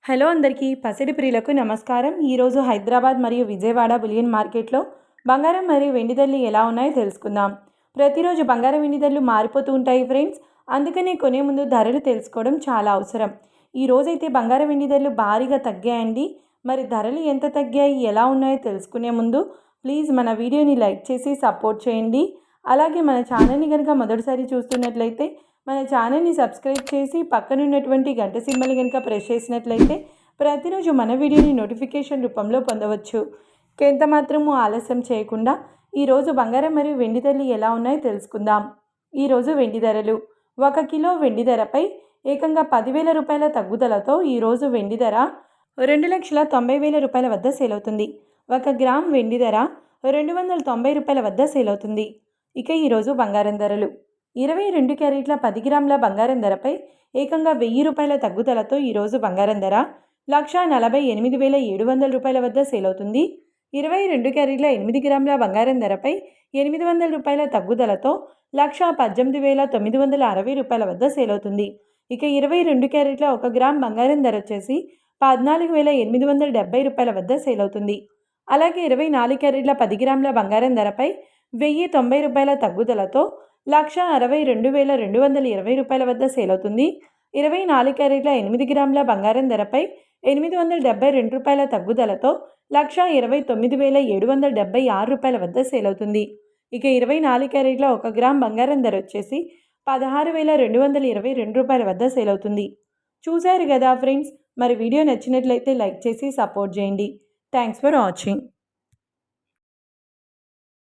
Hello అందరికీ పసిడి ప్రియులకు నమస్కారం. ఈరోజు హైదరాబాద్ మరియు విజయవాడ బులియన్ మార్కెట్లో బంగారం మరియు వెండి ధరలు ఎలా ఉన్నాయో తెలుసుకుందాం. ప్రతిరోజు బంగారం వెండి ధరలు మారిపోతూ ఉంటాయి ఫ్రెండ్స్, అందుకనే కొనే ముందు ధరలు తెలుసుకోవడం చాలా అవసరం. ఈ రోజైతే బంగారం వెండి ధరలు భారీగా తగ్గాయండి. మరి ధరలు ఎంత తగ్గాయి, ఎలా ఉన్నాయో తెలుసుకునే ముందు ప్లీజ్ మన వీడియోని లైక్ చేసి సపోర్ట్ చేయండి. అలాగే మన ఛానల్ని కనుక మొదటిసారి చూస్తున్నట్లయితే మన ఛానల్ని సబ్స్క్రైబ్ చేసి పక్కనున్నటువంటి గంట సింబల్ని కనుక ప్రెస్ చేసినట్లయితే ప్రతిరోజు మన వీడియోని నోటిఫికేషన్ రూపంలో పొందవచ్చు. ఎంత మాత్రము ఆలస్యం చేయకుండా ఈరోజు బంగారం మరియు వెండి ధరలు ఎలా ఉన్నాయో తెలుసుకుందాం. ఈరోజు వెండి ధరలు 1 కిలో వెండి ధరపై ఏకంగా 10,000 రూపాయల తగ్గుదలతో ఈరోజు వెండి ధర 2,90,000 రూపాయల వద్ద సేల్ అవుతుంది. 1 గ్రామ్ వెండి ధర 290 రూపాయల వద్ద సేల్ అవుతుంది. ఇక ఈరోజు బంగారం ధరలు 22 క్యారెట్ల 10 గ్రాముల బంగారం ధరపై ఏకంగా 1,000 రూపాయల తగ్గుదలతో ఈరోజు బంగారం ధర 1,48,700 రూపాయల వద్ద సేల్ అవుతుంది. 22 క్యారెట్ల 8 గ్రాముల బంగారం ధరపై 800 రూపాయల తగ్గుదలతో 1,18,960 రూపాయల వద్ద సేల్ అవుతుంది. ఇక 22 క్యారెట్ల 1 గ్రామ్ బంగారం ధర వచ్చేసి 14,870 రూపాయల వద్ద సేల్ అవుతుంది. అలాగే 24 క్యారెట్ల 10 గ్రాముల బంగారం ధరపై 1,090 రూపాయల తగ్గుదలతో 1,62,220 రూపాయల వద్ద సేల్ అవుతుంది. 24 క్యారెట్ల 8 గ్రాముల బంగారం ధరపై 872 రూపాయల తగ్గుదలతో 1,29,776 రూపాయల వద్ద సేల్ అవుతుంది. ఇక 24 క్యారెట్ల 1 గ్రామ్ బంగారం ధర వచ్చేసి 16,222 రూపాయల వద్ద సేల్ అవుతుంది. చూశారు కదా ఫ్రెండ్స్, మరి వీడియో నచ్చినట్లయితే లైక్ చేసి సపోర్ట్ చేయండి. Thanks for watching.